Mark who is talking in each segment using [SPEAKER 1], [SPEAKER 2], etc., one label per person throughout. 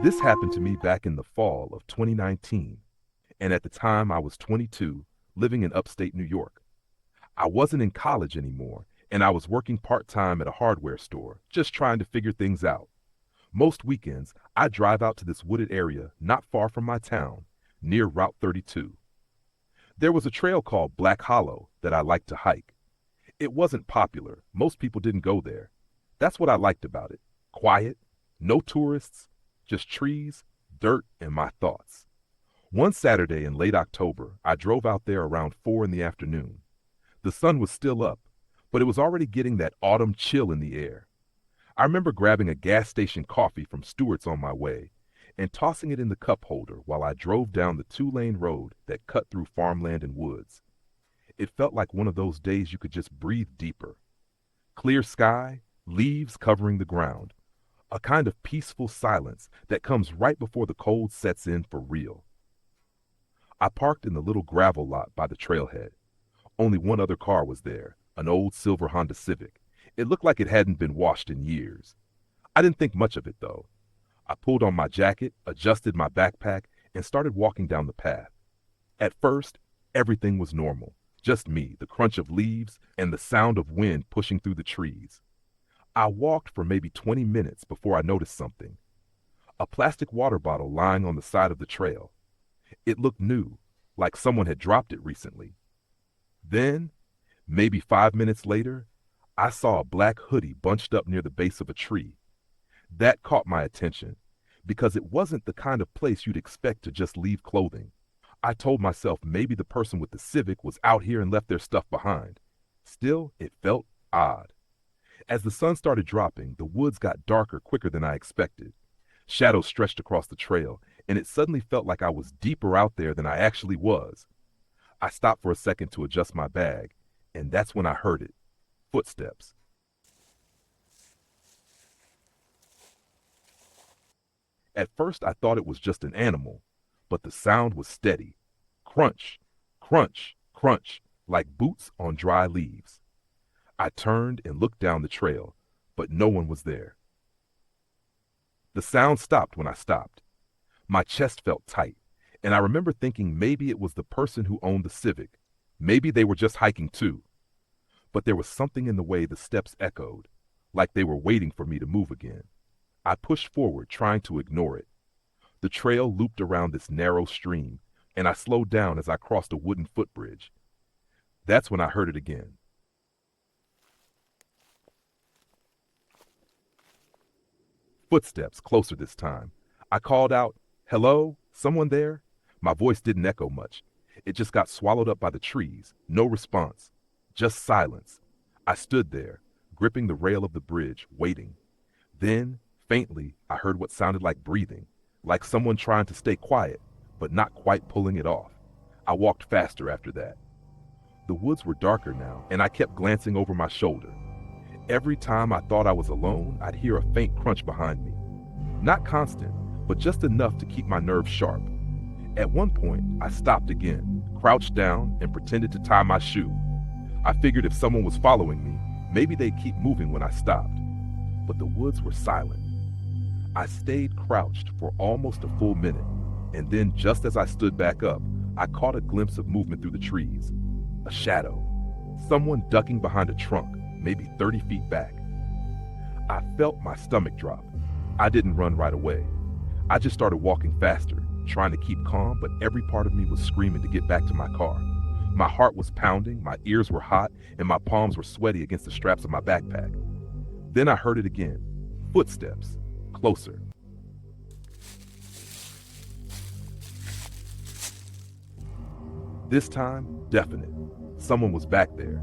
[SPEAKER 1] This happened to me back in the fall of 2019, and at the time I was 22, living in upstate New York. I wasn't in college anymore, and I was working part-time at a hardware store, just trying to figure things out. Most weekends, I drive out to this wooded area not far from my town, near Route 32. There was a trail called Black Hollow that I liked to hike. It wasn't popular, most people didn't go there. That's what I liked about it. Quiet, no tourists, just trees, dirt, and my thoughts. One Saturday in late October, I drove out there around 4 in the afternoon. The sun was still up, but it was already getting that autumn chill in the air. I remember grabbing a gas station coffee from Stewart's on my way and tossing it in the cup holder while I drove down the two-lane road that cut through farmland and woods. It felt like one of those days you could just breathe deeper. Clear sky, leaves covering the ground, a kind of peaceful silence that comes right before the cold sets in for real. I parked in the little gravel lot by the trailhead. Only one other car was there, an old silver Honda Civic. It looked like it hadn't been washed in years. I didn't think much of it, though. I pulled on my jacket, adjusted my backpack, and started walking down the path. At first, everything was normal. Just me, the crunch of leaves, and the sound of wind pushing through the trees. I walked for maybe 20 minutes before I noticed something. A plastic water bottle lying on the side of the trail. It looked new, like someone had dropped it recently. Then, maybe 5 minutes later, I saw a black hoodie bunched up near the base of a tree. That caught my attention, because it wasn't the kind of place you'd expect to just leave clothing. I told myself maybe the person with the Civic was out here and left their stuff behind. Still, it felt odd. As the sun started dropping, the woods got darker quicker than I expected. Shadows stretched across the trail, and it suddenly felt like I was deeper out there than I actually was. I stopped for a second to adjust my bag, and that's when I heard it. Footsteps. At first, I thought it was just an animal, but the sound was steady. Crunch, crunch, crunch, like boots on dry leaves. I turned and looked down the trail, but no one was there. The sound stopped when I stopped. My chest felt tight, and I remember thinking maybe it was the person who owned the Civic. Maybe they were just hiking too. But there was something in the way the steps echoed, like they were waiting for me to move again. I pushed forward, trying to ignore it. The trail looped around this narrow stream, and I slowed down as I crossed a wooden footbridge. That's when I heard it again. Footsteps, closer this time. I called out, "Hello? Someone there?" My voice didn't echo much. It just got swallowed up by the trees. No response. Just silence. I stood there, gripping the rail of the bridge, waiting. Then, faintly, I heard what sounded like breathing, like someone trying to stay quiet, but not quite pulling it off. I walked faster after that. The woods were darker now, and I kept glancing over my shoulder. Every time I thought I was alone, I'd hear a faint crunch behind me. Not constant, but just enough to keep my nerves sharp. At one point, I stopped again, crouched down, and pretended to tie my shoe. I figured if someone was following me, maybe they'd keep moving when I stopped. But the woods were silent. I stayed crouched for almost a full minute, and then just as I stood back up, I caught a glimpse of movement through the trees. A shadow. Someone ducking behind a trunk, maybe 30 feet back. I felt my stomach drop. I didn't run right away. I just started walking faster, trying to keep calm, but every part of me was screaming to get back to my car. My heart was pounding, my ears were hot, and my palms were sweaty against the straps of my backpack. Then I heard it again. Footsteps. Closer. This time, definite. Someone was back there.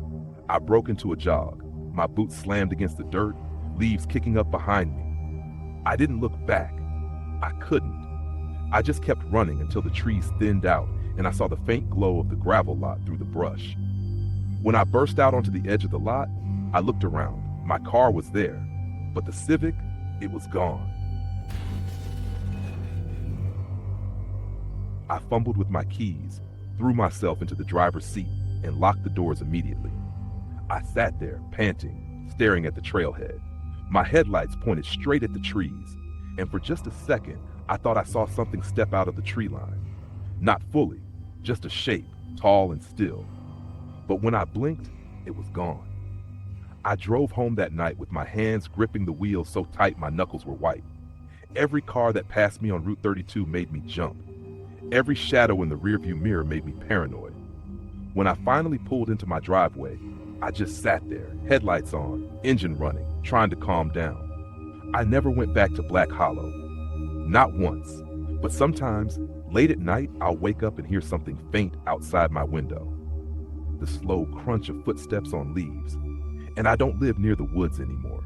[SPEAKER 1] I broke into a jog. My boots slammed against the dirt, leaves kicking up behind me. I didn't look back. I couldn't. I just kept running until the trees thinned out and I saw the faint glow of the gravel lot through the brush. When I burst out onto the edge of the lot, I looked around. My car was there, but the Civic, it was gone. I fumbled with my keys, threw myself into the driver's seat, and locked the doors immediately. I sat there, panting, staring at the trailhead. My headlights pointed straight at the trees, and for just a second, I thought I saw something step out of the tree line. Not fully, just a shape, tall and still. But when I blinked, it was gone. I drove home that night with my hands gripping the wheel so tight my knuckles were white. Every car that passed me on Route 32 made me jump. Every shadow in the rearview mirror made me paranoid. When I finally pulled into my driveway, I just sat there, headlights on, engine running, trying to calm down. I never went back to Black Hollow. Not once. But sometimes, late at night, I'll wake up and hear something faint outside my window. The slow crunch of footsteps on leaves. And I don't live near the woods anymore.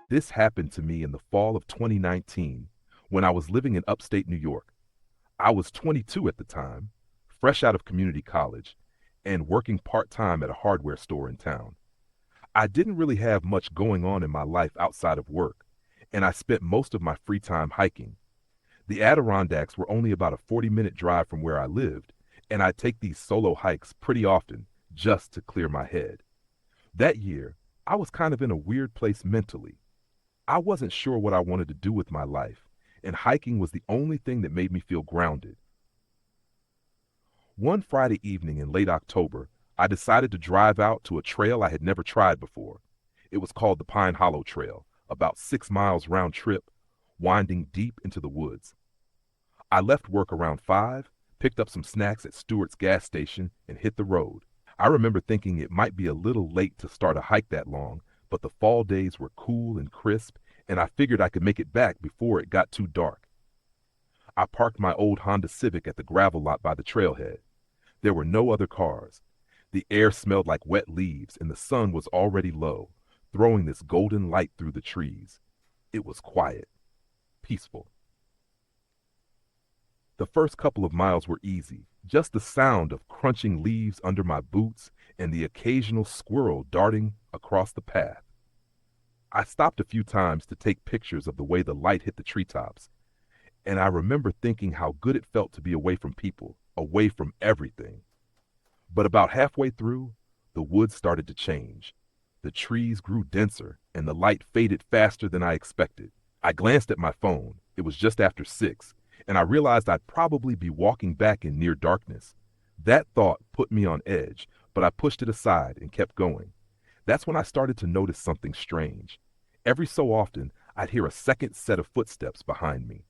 [SPEAKER 1] This happened to me in the fall of 2019 when I was living in upstate New York. I was 22 at the time, fresh out of community college, and working part-time at a hardware store in town. I didn't really have much going on in my life outside of work, and I spent most of my free time hiking. The Adirondacks were only about a 40-minute drive from where I lived, and I'd take these solo hikes pretty often just to clear my head. That year, I was kind of in a weird place mentally. I wasn't sure what I wanted to do with my life, and hiking was the only thing that made me feel grounded. One Friday evening in late October, I decided to drive out to a trail I had never tried before. It was called the Pine Hollow Trail, about 6 miles round trip, winding deep into the woods. I left work around 5, picked up some snacks at Stewart's gas station, and hit the road. I remember thinking it might be a little late to start a hike that long, but the fall days were cool and crisp, and I figured I could make it back before it got too dark. I parked my old Honda Civic at the gravel lot by the trailhead. There were no other cars. The air smelled like wet leaves, and the sun was already low, throwing this golden light through the trees. It was quiet, peaceful. The first couple of miles were easy, just the sound of crunching leaves under my boots and the occasional squirrel darting across the path. I stopped a few times to take pictures of the way the light hit the treetops, and I remember thinking how good it felt to be away from people, away from everything. But about halfway through, the woods started to change. The trees grew denser, and the light faded faster than I expected. I glanced at my phone. It was just after 6, and I realized I'd probably be walking back in near darkness. That thought put me on edge, but I pushed it aside and kept going. That's when I started to notice something strange. Every so often, I'd hear a second set of footsteps behind me.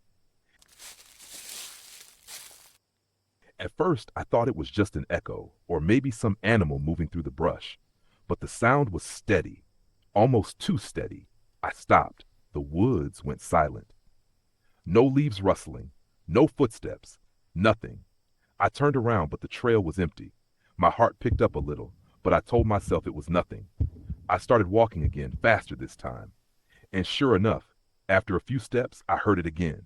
[SPEAKER 1] At first, I thought it was just an echo, or maybe some animal moving through the brush. But the sound was steady, almost too steady. I stopped. The woods went silent. No leaves rustling, no footsteps, nothing. I turned around, but the trail was empty. My heart picked up a little, but I told myself it was nothing. I started walking again, faster this time. And sure enough, after a few steps, I heard it again.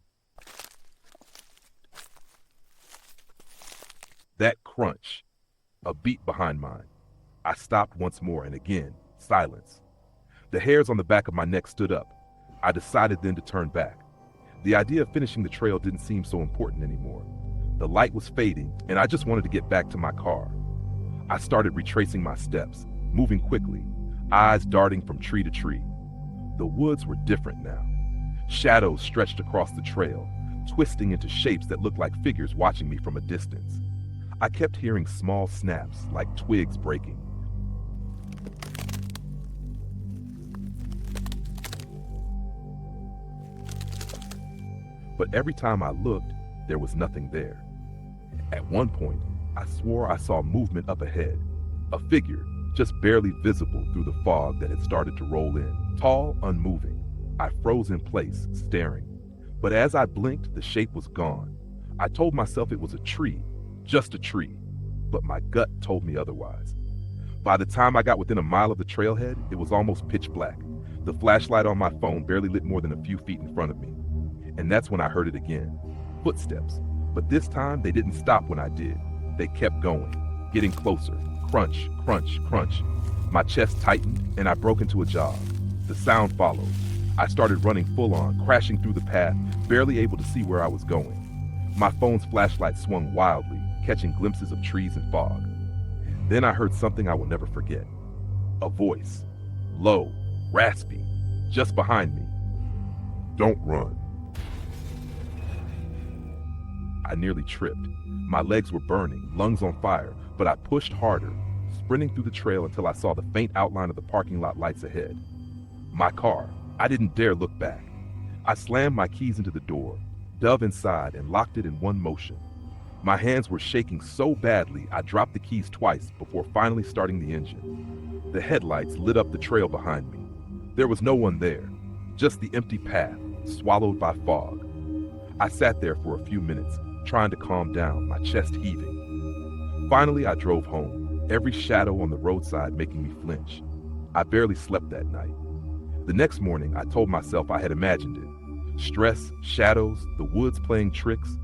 [SPEAKER 1] That crunch, a beat behind mine. I stopped once more, and again, silence. The hairs on the back of my neck stood up. I decided then to turn back. The idea of finishing the trail didn't seem so important anymore. The light was fading, and I just wanted to get back to my car. I started retracing my steps, moving quickly, eyes darting from tree to tree. The woods were different now. Shadows stretched across the trail, twisting into shapes that looked like figures watching me from a distance. I kept hearing small snaps, like twigs breaking. But every time I looked, there was nothing there. At one point, I swore I saw movement up ahead, a figure just barely visible through the fog that had started to roll in, tall, unmoving. I froze in place, staring. But as I blinked, the shape was gone. I told myself it was a tree, just a tree, but my gut told me otherwise. By the time I got within a mile of the trailhead, it was almost pitch black. The flashlight on my phone barely lit more than a few feet in front of me. And that's when I heard it again. Footsteps. But this time, they didn't stop when I did. They kept going, getting closer. Crunch, crunch, crunch. My chest tightened, and I broke into a jog. The sound followed. I started running full on, crashing through the path, barely able to see where I was going. My phone's flashlight swung wildly, catching glimpses of trees and fog. Then I heard something I will never forget. A voice. low, raspy, just behind me.
[SPEAKER 2] Don't run.
[SPEAKER 1] I nearly tripped. My legs were burning, lungs on fire, but I pushed harder, sprinting through the trail until I saw the faint outline of the parking lot lights ahead. My car. I didn't dare look back. I slammed my keys into the door, dove inside, and locked it in one motion. My hands were shaking so badly I dropped the keys twice before finally starting the engine. The headlights lit up the trail behind me. There was no one there, just the empty path, swallowed by fog. I sat there for a few minutes, trying to calm down, my chest heaving. Finally, I drove home, every shadow on the roadside making me flinch. I barely slept that night. The next morning, I told myself I had imagined it. Stress, shadows, the woods playing tricks.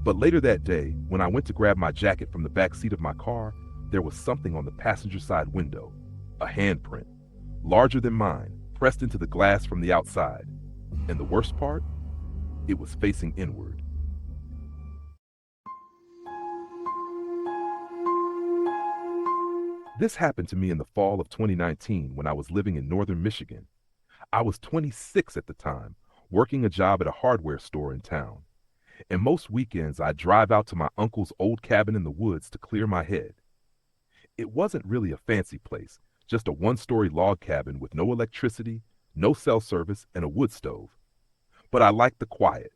[SPEAKER 1] But later that day, when I went to grab my jacket from the back seat of my car, there was something on the passenger side window. A handprint, larger than mine, pressed into the glass from the outside. And the worst part? It was facing inward. This happened to me in the fall of 2019 when I was living in northern Michigan. I was 26 at the time, working a job at a hardware store in town. And most weekends I'd drive out to my uncle's old cabin in the woods to clear my head. It wasn't really a fancy place, just a one-story log cabin with no electricity, no cell service, and a wood stove. But I liked the quiet.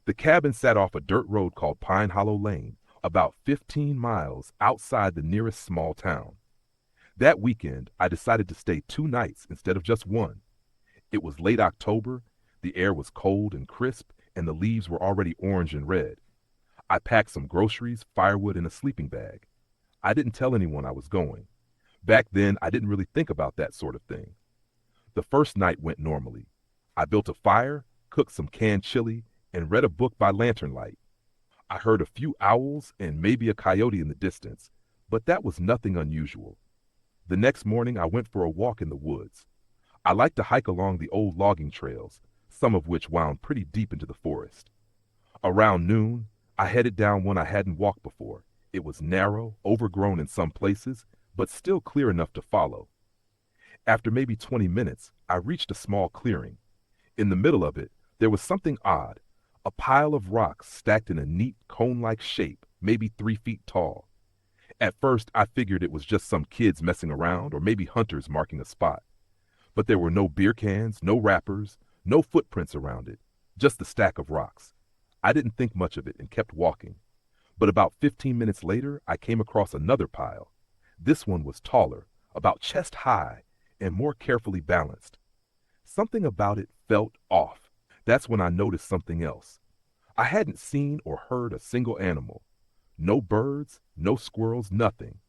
[SPEAKER 1] The cabin sat off a dirt road called Pine Hollow Lane, about 15 miles outside the nearest small town. That weekend, I decided to stay 2 nights instead of just one. It was late October, the air was cold and crisp, and the leaves were already orange and red. I packed some groceries, firewood, and a sleeping bag. I didn't tell anyone I was going. Back then, I didn't really think about that sort of thing. The first night went normally. I built a fire, cooked some canned chili, and read a book by lantern light. I heard a few owls and maybe a coyote in the distance, but that was nothing unusual. The next morning, I went for a walk in the woods. I liked to hike along the old logging trails, some of which wound pretty deep into the forest. Around noon, I headed down one I hadn't walked before. It was narrow, overgrown in some places, but still clear enough to follow. After maybe 20 minutes, I reached a small clearing. In the middle of it, there was something odd, a pile of rocks stacked in a neat cone-like shape, maybe 3 feet tall. At first, I figured it was just some kids messing around or maybe hunters marking a spot. But there were no beer cans, no wrappers, no footprints around it, just the stack of rocks. I didn't think much of it and kept walking. But about 15 minutes later, I came across another pile. This one was taller, about chest high, and more carefully balanced. Something about it felt off. That's when I noticed something else. I hadn't seen or heard a single animal. No birds, no squirrels, nothing.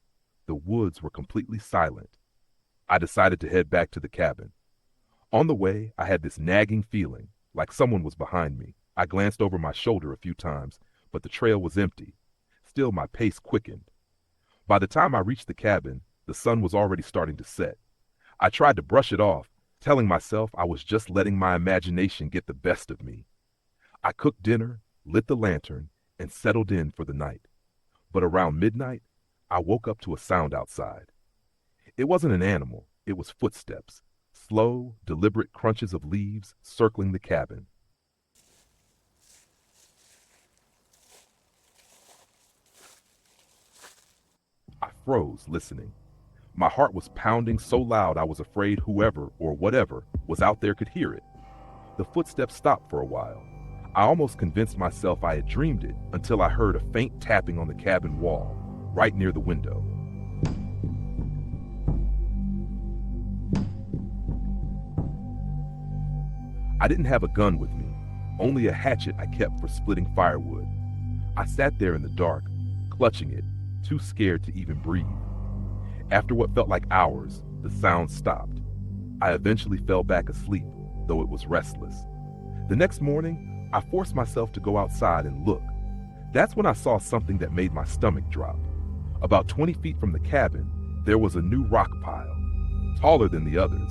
[SPEAKER 1] The woods were completely silent. I decided to head back to the cabin. On the way, I had this nagging feeling, like someone was behind me. I glanced over my shoulder a few times, but the trail was empty. Still, my pace quickened. By the time I reached the cabin, the sun was already starting to set. I tried to brush it off, telling myself I was just letting my imagination get the best of me. I cooked dinner, lit the lantern, and settled in for the night. But around midnight, I woke up to a sound outside. It wasn't an animal, it was footsteps, slow, deliberate crunches of leaves circling the cabin. I froze, listening. My heart was pounding so loud I was afraid whoever or whatever was out there could hear it. The footsteps stopped for a while. I almost convinced myself I had dreamed it until I heard a faint tapping on the cabin wall, right near the window. I didn't have a gun with me, only a hatchet I kept for splitting firewood. I sat there in the dark, clutching it, too scared to even breathe. After what felt like hours, the sound stopped. I eventually fell back asleep, though it was restless. The next morning, I forced myself to go outside and look. That's when I saw something that made my stomach drop. About 20 feet from the cabin, there was a new rock pile, taller than the others.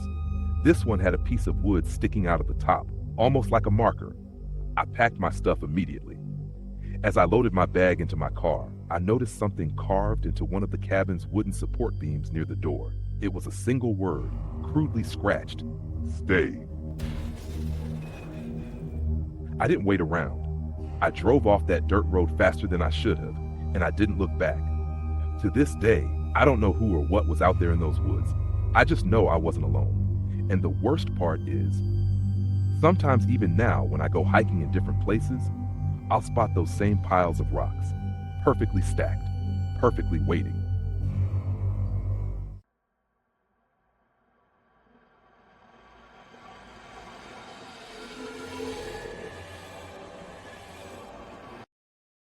[SPEAKER 1] This one had a piece of wood sticking out of the top, almost like a marker. I packed my stuff immediately. As I loaded my bag into my car, I noticed something carved into one of the cabin's wooden support beams near the door. It was a single word, crudely scratched.
[SPEAKER 2] Stay.
[SPEAKER 1] I didn't wait around. I drove off that dirt road faster than I should have, and I didn't look back. To this day, I don't know who or what was out there in those woods. I just know I wasn't alone. And the worst part is, sometimes even now when I go hiking in different places, I'll spot those same piles of rocks, perfectly stacked, perfectly waiting.